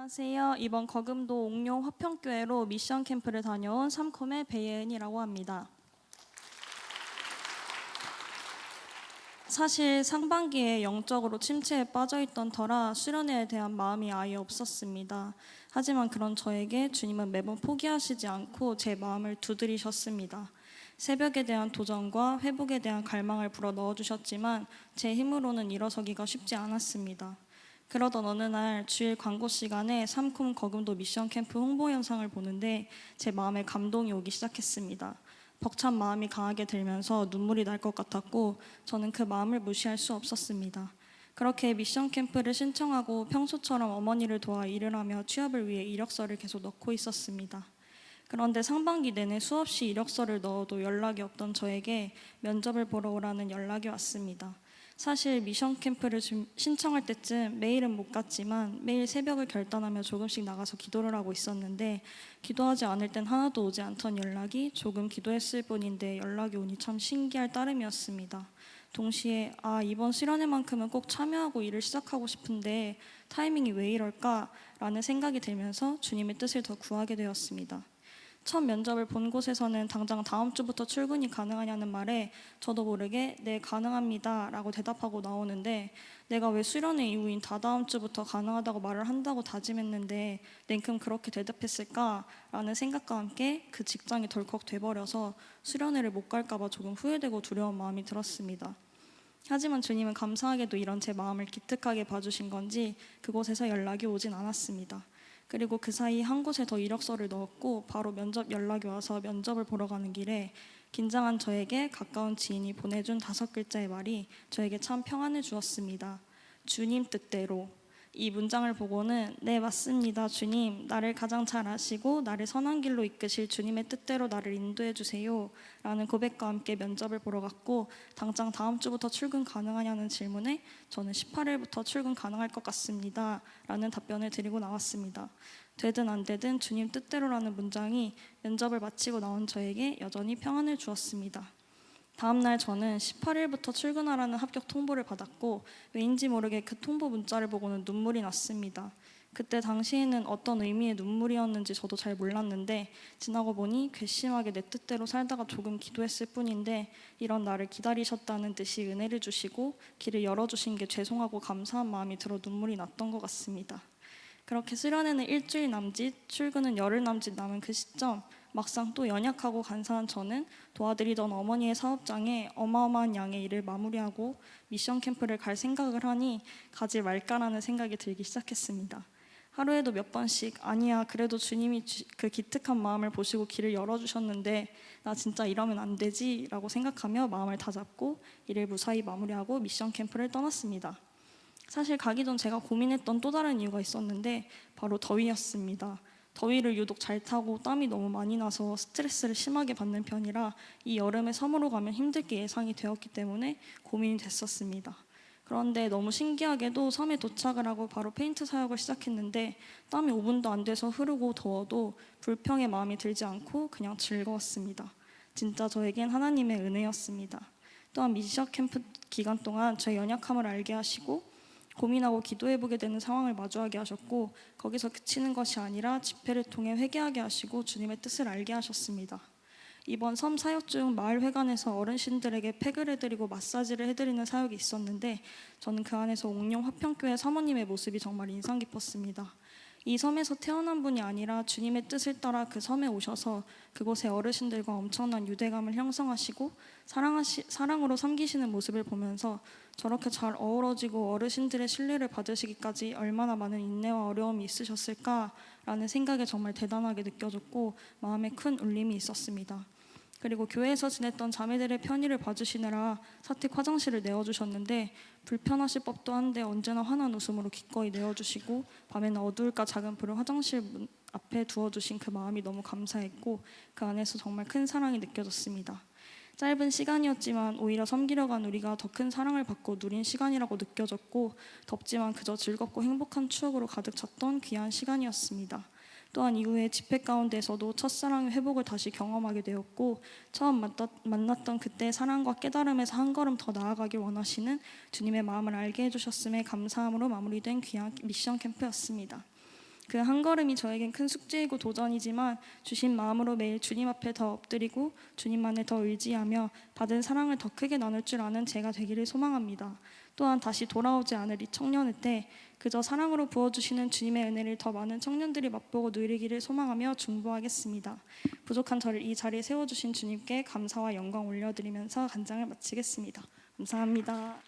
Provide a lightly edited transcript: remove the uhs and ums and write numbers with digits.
안녕하세요. 이번 거금도 옥룡 화평교회로 미션 캠프를 다녀온 삼콤의 배예은이라고 합니다. 사실 상반기에 영적으로 침체에 빠져있던 터라 수련회에 대한 마음이 아예 없었습니다. 하지만 그런 저에게 주님은 매번 포기하시지 않고 제 마음을 두드리셨습니다. 새벽에 대한 도전과 회복에 대한 갈망을 불어 넣어주셨지만 제 힘으로는 일어서기가 쉽지 않았습니다. 그러던 어느 날 주일 광고 시간에 삼콤 거금도 미션 캠프 홍보 영상을 보는데 제 마음에 감동이 오기 시작했습니다. 벅찬 마음이 강하게 들면서 눈물이 날 것 같았고 저는 그 마음을 무시할 수 없었습니다. 그렇게 미션 캠프를 신청하고 평소처럼 어머니를 도와 일을 하며 취업을 위해 이력서를 계속 넣고 있었습니다. 그런데 상반기 내내 수없이 이력서를 넣어도 연락이 없던 저에게 면접을 보러 오라는 연락이 왔습니다. 사실 미션 캠프를 신청할 때쯤 매일은 못 갔지만 매일 새벽을 결단하며 조금씩 나가서 기도를 하고 있었는데 기도하지 않을 땐 하나도 오지 않던 연락이 조금 기도했을 뿐인데 연락이 오니 참 신기할 따름이었습니다. 동시에 이번 수련회만큼은 꼭 참여하고 일을 시작하고 싶은데 타이밍이 왜 이럴까? 라는 생각이 들면서 주님의 뜻을 더 구하게 되었습니다. 첫 면접을 본 곳에서는 당장 다음 주부터 출근이 가능하냐는 말에 저도 모르게 네 가능합니다 라고 대답하고 나오는데 내가 왜 수련회 이후인 다다음 주부터 가능하다고 말을 한다고 다짐했는데 냉큼 그렇게 대답했을까 라는 생각과 함께 그 직장이 덜컥 돼버려서 수련회를 못 갈까 봐 조금 후회되고 두려운 마음이 들었습니다. 하지만 주님은 감사하게도 이런 제 마음을 기특하게 봐주신 건지 그곳에서 연락이 오진 않았습니다. 그리고 그 사이 한 곳에 더 이력서를 넣었고 바로 면접 연락이 와서 면접을 보러 가는 길에 긴장한 저에게 가까운 지인이 보내준 5글자의 말이 저에게 참 평안을 주었습니다. 주님 뜻대로. 이 문장을 보고는 네 맞습니다 주님, 나를 가장 잘 아시고 나를 선한 길로 이끄실 주님의 뜻대로 나를 인도해 주세요 라는 고백과 함께 면접을 보러 갔고 당장 다음 주부터 출근 가능하냐는 질문에 저는 18일부터 출근 가능할 것 같습니다 라는 답변을 드리고 나왔습니다. 되든 안 되든 주님 뜻대로라는 문장이 면접을 마치고 나온 저에게 여전히 평안을 주었습니다. 다음날 저는 18일부터 출근하라는 합격 통보를 받았고 왜인지 모르게 그 통보 문자를 보고는 눈물이 났습니다. 그때 당시에는 어떤 의미의 눈물이었는지 저도 잘 몰랐는데 지나고 보니 괘씸하게 내 뜻대로 살다가 조금 기도했을 뿐인데 이런 나를 기다리셨다는 듯이 은혜를 주시고 길을 열어주신 게 죄송하고 감사한 마음이 들어 눈물이 났던 것 같습니다. 그렇게 수련회는 일주일 남짓, 출근은 열흘 남짓 남은 그 시점 막상 또 연약하고 간사한 저는 도와드리던 어머니의 사업장에 어마어마한 양의 일을 마무리하고 미션 캠프를 갈 생각을 하니 가지 말까라는 생각이 들기 시작했습니다. 하루에도 몇 번씩 아니야 그래도 주님이 그 기특한 마음을 보시고 길을 열어주셨는데 나 진짜 이러면 안 되지 라고 생각하며 마음을 다잡고 일을 무사히 마무리하고 미션 캠프를 떠났습니다. 사실 가기 전 제가 고민했던 또 다른 이유가 있었는데 바로 더위였습니다. 더위를 유독 잘 타고 땀이 너무 많이 나서 스트레스를 심하게 받는 편이라 이 여름에 섬으로 가면 힘들 게 예상이 되었기 때문에 고민이 됐었습니다. 그런데 너무 신기하게도 섬에 도착을 하고 바로 페인트 사역을 시작했는데 땀이 5분도 안 돼서 흐르고 더워도 불평의 마음이 들지 않고 그냥 즐거웠습니다. 진짜 저에겐 하나님의 은혜였습니다. 또한 미션 캠프 기간 동안 저의 연약함을 알게 하시고 고민하고 기도해보게 되는 상황을 마주하게 하셨고 거기서 그치는 것이 아니라 집회를 통해 회개하게 하시고 주님의 뜻을 알게 하셨습니다. 이번 섬 사역 중 마을 회관에서 어르신들에게 팩을 해드리고 마사지를 해드리는 사역이 있었는데 저는 그 안에서 옥룡 화평교회 사모님의 모습이 정말 인상 깊었습니다. 이 섬에서 태어난 분이 아니라 주님의 뜻을 따라 그 섬에 오셔서 그곳의 어르신들과 엄청난 유대감을 형성하시고 사랑으로 섬기시는 모습을 보면서 저렇게 잘 어우러지고 어르신들의 신뢰를 받으시기까지 얼마나 많은 인내와 어려움이 있으셨을까라는 생각에 정말 대단하게 느껴졌고 마음에 큰 울림이 있었습니다. 그리고 교회에서 지냈던 자매들의 편의를 봐주시느라 사택 화장실을 내어주셨는데 불편하실 법도 한데 언제나 환한 웃음으로 기꺼이 내어주시고 밤에는 어두울까 작은 불을 화장실 문 앞에 두어주신 그 마음이 너무 감사했고 그 안에서 정말 큰 사랑이 느껴졌습니다. 짧은 시간이었지만 오히려 섬기려 간 우리가 더 큰 사랑을 받고 누린 시간이라고 느껴졌고 덥지만 그저 즐겁고 행복한 추억으로 가득 찼던 귀한 시간이었습니다. 또한 이후에 집회 가운데서도 첫사랑의 회복을 다시 경험하게 되었고 처음 만났던 그때의 사랑과 깨달음에서 한 걸음 더 나아가길 원하시는 주님의 마음을 알게 해주셨음에 감사함으로 마무리된 귀한 미션 캠프였습니다. 그 한 걸음이 저에겐 큰 숙제이고 도전이지만 주신 마음으로 매일 주님 앞에 더 엎드리고 주님만을 더 의지하며 받은 사랑을 더 크게 나눌 줄 아는 제가 되기를 소망합니다. 또한 다시 돌아오지 않을 이 청년의 때 그저 사랑으로 부어주시는 주님의 은혜를 더 많은 청년들이 맛보고 누리기를 소망하며 중보하겠습니다. 부족한 저를 이 자리에 세워주신 주님께 감사와 영광 올려드리면서 간장을 마치겠습니다. 감사합니다.